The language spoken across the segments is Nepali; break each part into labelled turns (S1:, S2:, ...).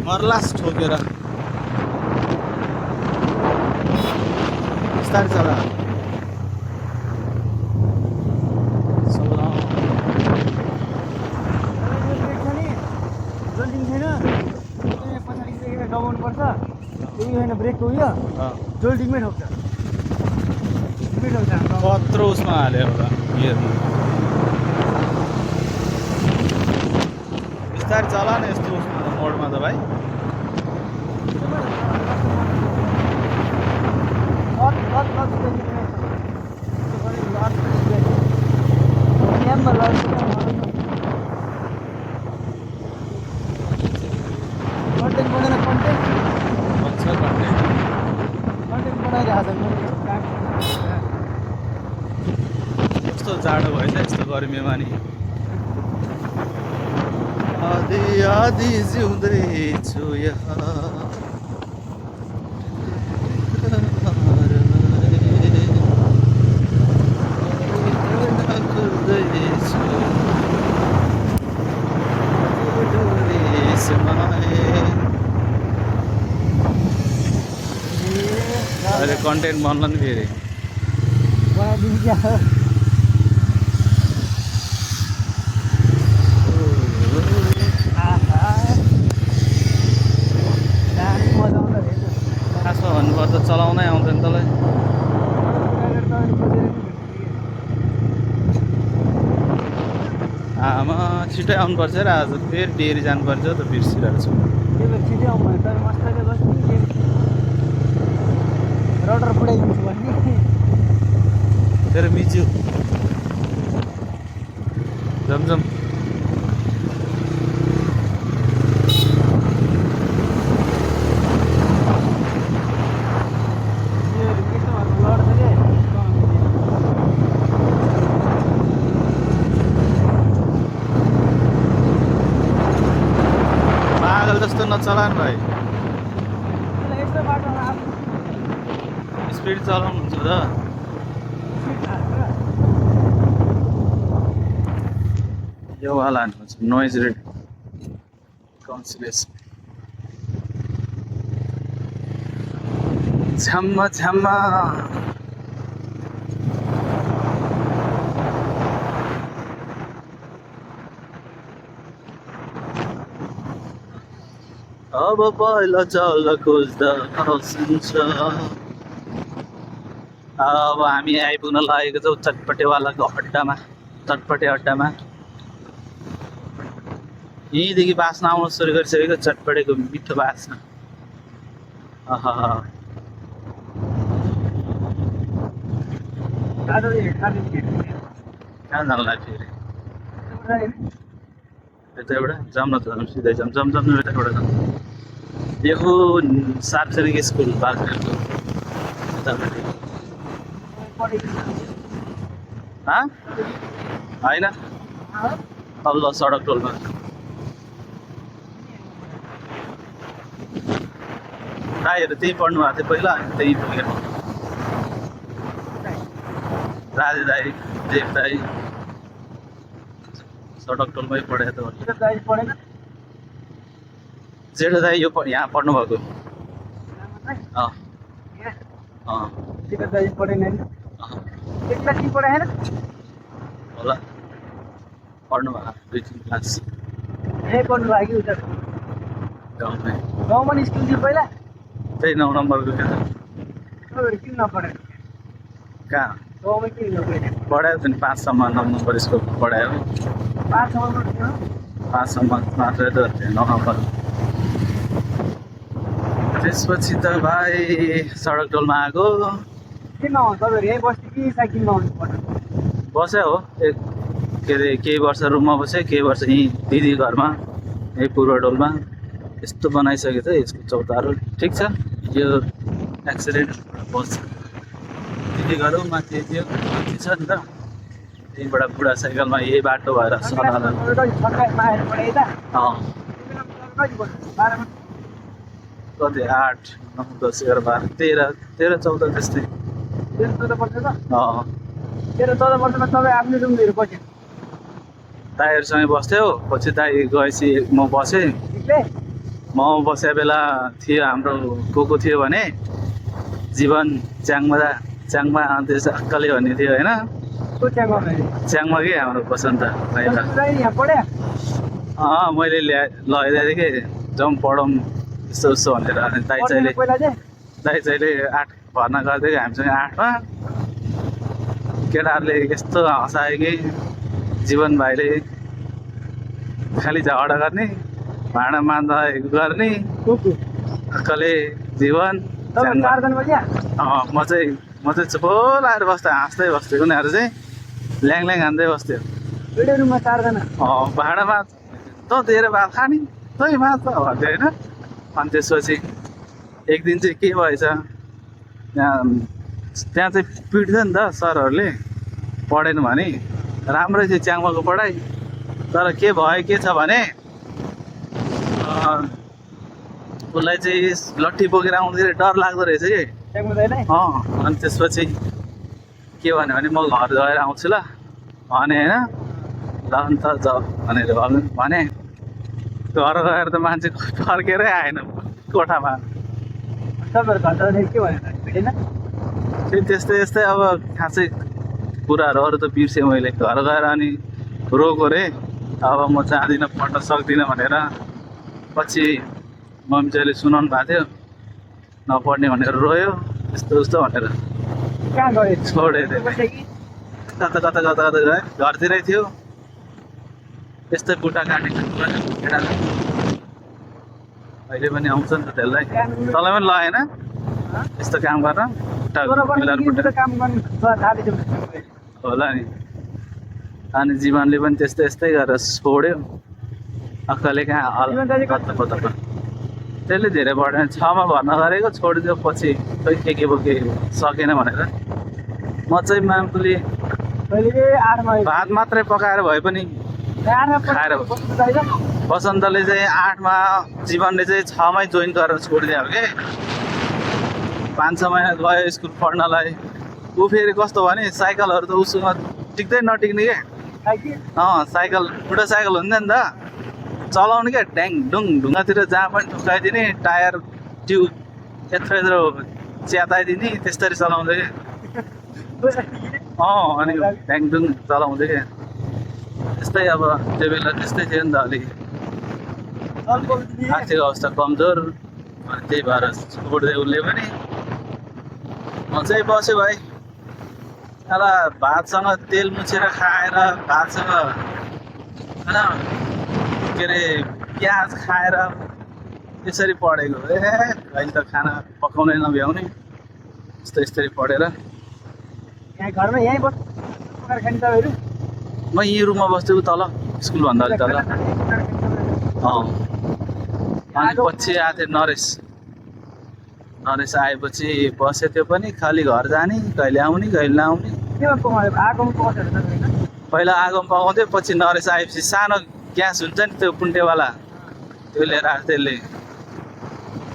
S1: मर्लास ठोकेर बिस्तारै चला
S2: ब्रेक उयो जोल्डिङमै ठोक्छ
S1: कत्रो उसमा हाल्यो एउटा गियरमा बिस्तारै चला न यस्तो उसमा त मोडमा त भाइ कस्तो जाडो भएछ यस्तो गर्मीमा नि आधी आधी जिउँदैछु यहाँ अहिले कन्टेन्ट बन्ला नि फेरि खासमा भन्नुपर्दा चलाउनै आउँदैन तँलाई आमा छिटै आउनुपर्छ र आज फेरि डेरी जानुपर्छ त बिर्सिरहेको छु
S2: रडर पुऱ्याइदिन्छु भन्ने
S1: तेरो मिच्यो जमजम पागल जस्तो नचलानु भाइ स्पिड चलाउनुहुन्छ त यो वाला हान्नुहुन्छ नोइज रेट कन्सिलेसन झ्याम्मा झ्याम्मा अब पहिला चल्न खोज्दा हँसिन्छ अब हामी आइपुग्न लागेको छौँ चटपटेवालाको अड्डामा चटपटे अड्डामा यहीँदेखि बास्ना आउन सुरु गरिसकेको चटपटेको मिठो बास्ना कहाँ जानु लाग्यो फेरि यताबाट जाऊँ न त सिधै जाऊँ जमजम यताबाट जाऊँ यो सार्वजनिक स्कुल बाग्राको यतापट्टि होइन तल्लो सडक टोलमा दाईहरू त्यहीँ पढ्नु भएको थियो पहिला त्यहीँ पुगेर राजे दाई देव दाई सडक टोलमै पढेको त जेठो दाई यो यहाँ पढ्नु भएको होला पढ्नु भएको 2-3 क्लास गाउँमै
S2: गाउँमा नि स्कुल थियो पहिला
S1: त्यही 9 नम्बरको क्या
S2: किन नपढेन
S1: कहाँ
S2: गाउँमै किन नपढेन
S1: पढायो त नि 5 सम्म 9 नम्बर स्कुल पढायो
S2: 5 सम्म
S1: 5 सम्म मात्रै त 9 नम्बर त्यसपछि त भाइ सडक टोलमा आएको
S2: किन तपाईँहरू यहीँ बस्थ्यो कि साइकलमा आउनु पर्छ
S1: बस्यो हो के अरे केही वर्ष रुममा बस्यो केही वर्ष यहीँ दिदी घरमा यही पूर्व टोलमा यस्तो बनाइसक्यो त यसको चौतारो ठिक छ यो एक्सिडेन्ट बस्छ दिदी घर माथि थियो माथि छ नि त त्यहीँबाट बुढा साइकलमा यही बाटो भएर सदालाई कति 8, 9, 10, 11, 12, 13, 14 त्यस्तै
S2: 13-14 वर्ष त 13-14 वर्षमा तपाईँ आफ्नो रुम लिएर बस्यो
S1: दाईहरूसँगै बस्थ्यो पछि दाई गएपछि म बसेँ म म बसेको बेला थियो हाम्रो को थियो भने जीवन च्याङमा त्यस अक्कले भन्ने थियो होइन च्याङमा के हाम्रो बसन्त मैले लगाइदिएको थिएँ कि जाउँ पढौँ यस्तो उस्तो भनेर अनि दाइ चाहिँ 8 भर्ना गरिदिएको हामीसँग 8मा केटाहरूले यस्तो हँसायो कि जीवन भाइले खालि झगडा गर्ने भाँडा मान्दा गर्ने अक्कले जीवन म चाहिँ चुपो लाएर बस्थेँ हाँस्दै बस्थेँ उनीहरू चाहिँ ल्याङ हान्दै बस्थ्यो भाँडामा त दिएर भात खाने तै भात भन्थ्यो होइन अनि त्यसपछि एक दिन चाहिँ के भएछ त्यहाँ चाहिँ पिट्थ्यो नि त सरहरूले पढेन भने राम्रै थियो च्याङमाको पढाइ तर के भयो के छ भने उसलाई चाहिँ लट्ठी बोकेर आउँदाखेरि डर लाग्दो रहेछ कि अनि त्यसपछि के भन्यो भने म घर गएर आउँछु ल भने होइन ल अन्त जाऊ भनेर भने घर गएर त मान्छे फर्केरै आएन कोठामा त्यस्तै अब खासै कुराहरू अरू त बिर्सेँ मैले घर गएर अनि रोको रे अब म जाँदिनँ पढ्न सक्दिनँ भनेर पछि मम्मीले सुनाउनु भएको थियो नपढ्ने भनेर रोयो यस्तो उस्तो भनेर छोडेँ कता गयो घरतिरै थियो यस्तै बुट्टा काटेको अहिले पनि आउँछ नि त त्यसलाई तँलाई पनि लगाएन यस्तो काम गर्न होला नि अनि जीवनले पनि त्यस्तै गरेर छोड्यो अक्कले कहाँ त्यसले धेरै पढेन 6मा भर्ना गरेको छोडिदियो पछि खै के बोके सकेन भनेर म चाहिँ मामपुली भात मात्रै पकाएर भए पनि खाएर बसन्तले चाहिँ 8मा जीवनले चाहिँ 6मै जोइन गरेर छोडिदियो के 5-6 महिना गयो स्कुल पढ्नलाई ऊ फेरि कस्तो भने साइकलहरू त उसँग टिक्दै नटिक्ने क्या साइकल बुढो साइकल हुन्थ्यो नि त चलाउने क्या ड्याङ डुङ ढुङ्गातिर जहाँ पनि ठुकाइदिने टायर ट्युब यत्रो च्याताइदिने त्यस्तरी चलाउँदै क्या अनि ड्याङ डुङ चलाउँदै क्या त्यस्तै अब त्यो बेला त्यस्तै थियो नि त अलिक आर्थिक अवस्था कमजोर अनि त्यही भएर छोडिदियो उसले पनि म चाहिँ बस्यो भाइ एउटा भातसँग तेल मुछेर खाएर भातसँग होइन के अरे प्याज खाएर त्यसरी पढेको अहिले त खाना पकाउनै नभ्याउने यस्तै पढेर म यहीँ रुममा बस्थेँ तल स्कुलभन्दा अलिक तल अनि पछि आएको थियो नरेश आएपछि बस्यो त्यो पनि खालि घर जाने कहिले आउने कहिले नआउने पहिला आगोमा पकाउँथ्यो पछि नरेश आएपछि सानो ग्यास हुन्छ नि त्यो पुन्टेवाला त्यो लिएर आएको त्यसले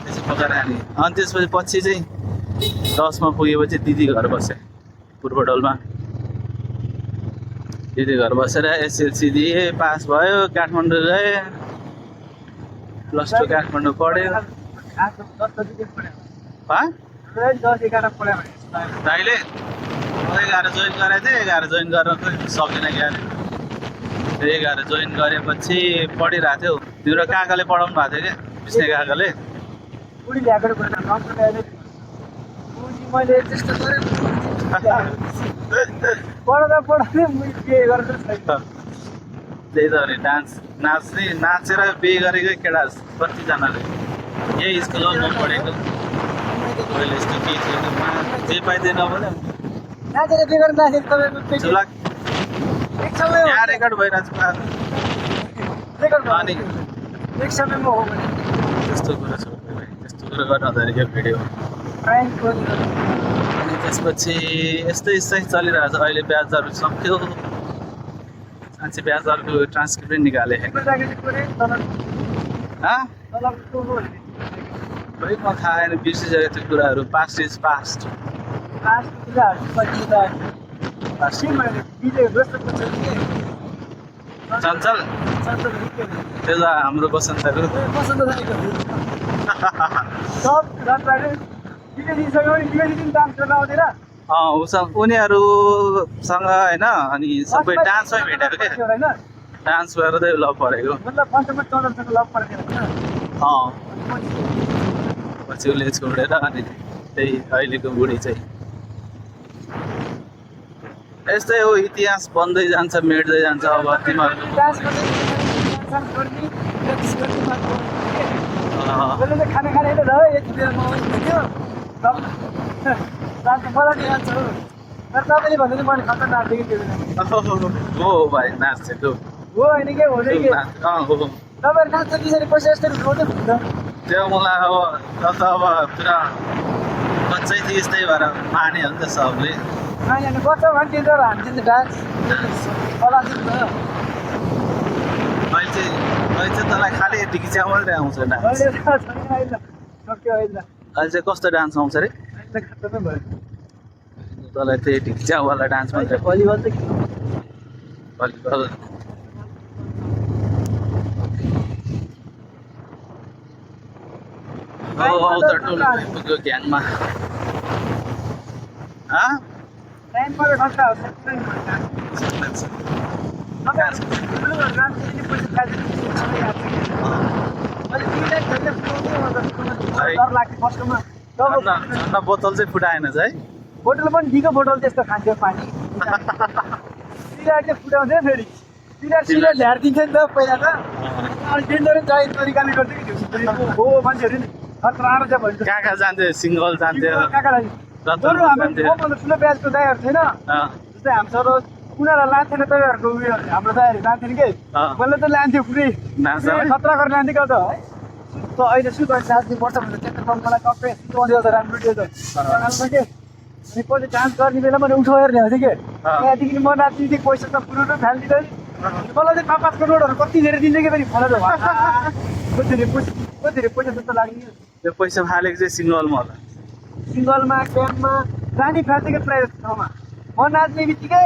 S1: त्यसो पकाएर खाने अनि त्यसपछि पछि चाहिँ 10मा पुगेपछि दिदी घर बसेँ पूर्वडोलमा दिदी घर बसेर एसएलसी दिएँ पास भयो काठमाडौँ गएँ +2 काठमाडौँ पढ्यो दाइले 11 जोइन गरेको थिएँ 11 जोइन गरेर सकेन क्या 11 जोइन गरेपछि पढिरहेको थियो तिम्रो काकाले पढाउनु भएको थियो क्या विष्णु काकाले त्यही त भने डान्स नाचेर बिहे गरेको केटा कतिजनाले यही स्कुलमा म पढेको मैले यस्तो केही थियो जे पाइँदैन भने यहाँ रेकर्ड भइरहेको छ त्यस्तो कुरा छ त्यस्तो कुरा गर्न हुँदैन क्या भिडियो अनि त्यसपछि यस्तै चलिरहेको छ अहिले ब्याचहरू सक्थ्यो मान्छे ब्याचहरूको ट्रान्सक्रिप्ट पनि निकाले खै म थाहा आएन बिर्सिसकेको त्यो कुराहरू पास्ट इज पास्ट चञ्चल त्यो त हाम्रो बसन्तहरू
S2: पसन्द छैन सब रातबाटै तिमीले दिइसक्यो भने तिमीले दिन डान्स गर्न आउँदैन
S1: उनीहरूसँग होइन अनि सबै डान्समै भेटेको क्या
S2: होइन
S1: डान्स गर्दै लभ परेको
S2: मतलब फर्स्टमा चन्द्रसँग लभ परेको
S1: पछि उसले छोडेर अनि त्यही अहिलेको बुढी चाहिँ यस्तै हो इतिहास बन्दै जान्छ मेट्दै जान्छ अब तिमीहरू
S2: डान्स गर्ने प्र्याक्टिस गर्ने मात्र मैले खाना खाने होइन र यति बेलामा थियो डान्स मलाई नि हाल्छ हो तर तपाईँले भन्दा चाहिँ मैले खतरा नाच्थेँ कि त्यो बेला
S1: हो भाइ नाच्थेको
S2: हो होइन के हो कि
S1: हो
S2: तपाईँहरू नाच्छ पछाडि पैसा यस्तो उठाउँदै हुन्छ
S1: त्यो मलाई अब त अब पुरा बच्चै थियो यस्तै भएर माने हो नि त सबले
S2: नानीहरूले गर्छ भने त्यो तर हामी चाहिँ डान्स कला चाहिँ
S1: अहिले चाहिँ तँलाई खालि ढिकिच्या मात्रै आउँछ डान्स
S2: अहिले छैन अहिले सक्यो अहिले
S1: अहिले चाहिँ कस्तो डान्स आउँछ अरे
S2: अहिले खतमै भयो
S1: तँलाई त्यही ढिकिच्यावाला डान्स मात्रै
S2: भलिबल चाहिँ
S1: भलिबल त टोल पुग्यो ग्याङमा
S2: टाइम पऱ्यो खर्च डर लाग्थ्यो फर्स्टमा
S1: झन्डा बोतल चाहिँ फुटाएन है
S2: बोतल पनि दिएको बोतल त्यस्तो खान्थ्यो पानी सिगारेट चाहिँ फुटाउँथ्यो फेरि सिगारेट ल्याएर दिन्थ्यो नि त पहिला त अनि डेन्जर चाहिँ तरिकाले गर्थ्यो कि हो मान्छेहरू नि खतरा आएर चाहिँ भन्छ
S1: कहाँ कहाँ जान्थ्यो सिङ्गल जान्थ्यो
S2: काकालाई बरु हाम्रो ठुलो ब्याजको दाइहरू छैन जस्तै हामीसँग उनीहरूलाई लान्थेन तपाईँहरूको उयो हाम्रो दाइहरू लान्थेन कि मैले त लान्थ्यो पुरै खतरा गरेर लान्थ्यो क्या त है त अहिले सुत नाच्नु पर्छ भनेर त्यस्तो मलाई टक्कै सुताउँथ्यो त राम्रो थियो त के अनि पछि डान्स गर्ने बेला मैले उठाएर ल्याउँथेँ कि त्यहाँदेखि म नाच्ने पैसा त पुरो फालिदिँदैन मलाई चाहिँ 5-5 करोडहरू कति धेरै दिन्छ कि फेरि फल कति धेरै पैसा जस्तो लाग्ने
S1: त्यो पैसा फालेको चाहिँ सिङ्गलमा होला
S2: सिङ्गलमा क्याम्पमा जाने फाल्थ्यो प्राइभेट ठाउँमा म नाच्ने बित्तिकै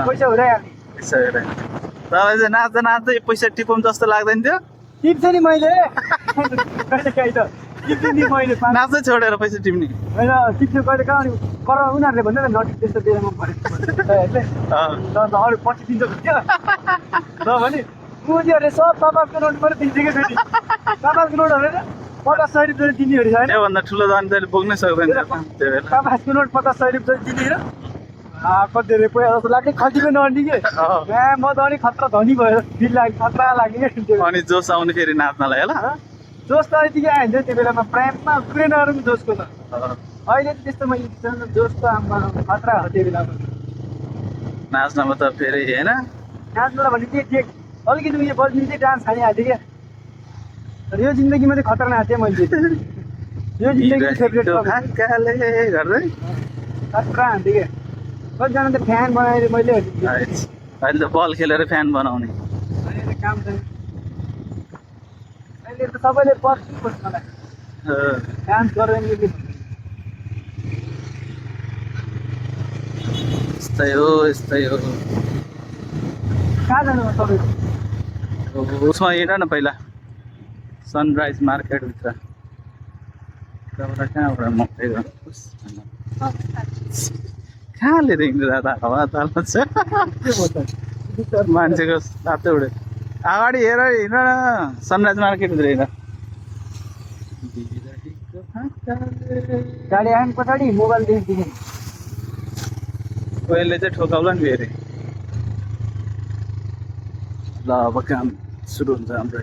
S2: पैसा हुँदाइहाल्ने
S1: तपाईँ चाहिँ नाच्दा नाच्दै पैसा टिपाउँ जस्तो लाग्दैन थियो
S2: टिप्छ नि मैले कहिले काहीँ त टिप्छु नि मैले
S1: नाच्दै छोडेर पैसा टिप्ने
S2: होइन टिप्छु कहिले कहाँ अनि कर उनीहरूले भन्दैन नटिप त्यस्तो बेलामा भनेको अरू पछि दिन्छ भन्थ्यो र भने मुजीहरूले सब 5-5 करोड मात्रै दिन्छ कि फेरि 5-5 करोडहरू 50-100 रुपियाँ दिनेहरू छैन
S1: त्योभन्दा ठुलो त अनि तैँले बोक्नै सक्दैन त्यो बेला
S2: 5 करोड 50-100 रुपियाँ दिने र कति धेरै पैसा जस्तो लाग्ने खल्तीको नअन्ने कि म त अनि खतरा धनी भयो फिल लाग्यो खतरा लाग्ने कि
S1: अनि जोस आउने फेरि नाच्नलाई होला
S2: जोस त यतिकै आइन्छ त्यो बेलामा प्राइममा पुरै नरौँ जोसको त अहिले त त्यस्तोमा जोस त आमा खतरा हो त्यो बेलामा
S1: नाच्नमा त फेरि होइन
S2: नाच्नुलाई भने के अलिकति उयो बज्ने चाहिँ डान्स खानिहाल्थेँ क्या तर यो जिन्दगीमा चाहिँ खतरा नाच्थेँ मैले यो जिन्दगी फेभरेट
S1: गर्दै
S2: खतरा हान्थेँ क्या कतिजना त फ्यान बनाएर मैले
S1: अहिले त बल खेलेर फ्यान बनाउने
S2: अहिले काम छैन अहिले त सबैले पर्छ मलाई डान्स गरेर
S1: यस्तै हो
S2: कहाँ जानु तपाईँ
S1: उसमा हिँड न पहिला सनराइज मार्केटभित्र त्यहाँबाट कहाँबाट मकै कहाँ लिएर हिँडेर हावा तालमा छ मान्छेको तातो उडे अगाडि हेर हिँड न सनराइज मार्केटभित्र हिँड
S2: गाडी आएन पछाडि मोबाइल देखेँ
S1: पहिले चाहिँ ठोकाउला नि फेरि ल अब काम सुरु हुन्छ हाम्रो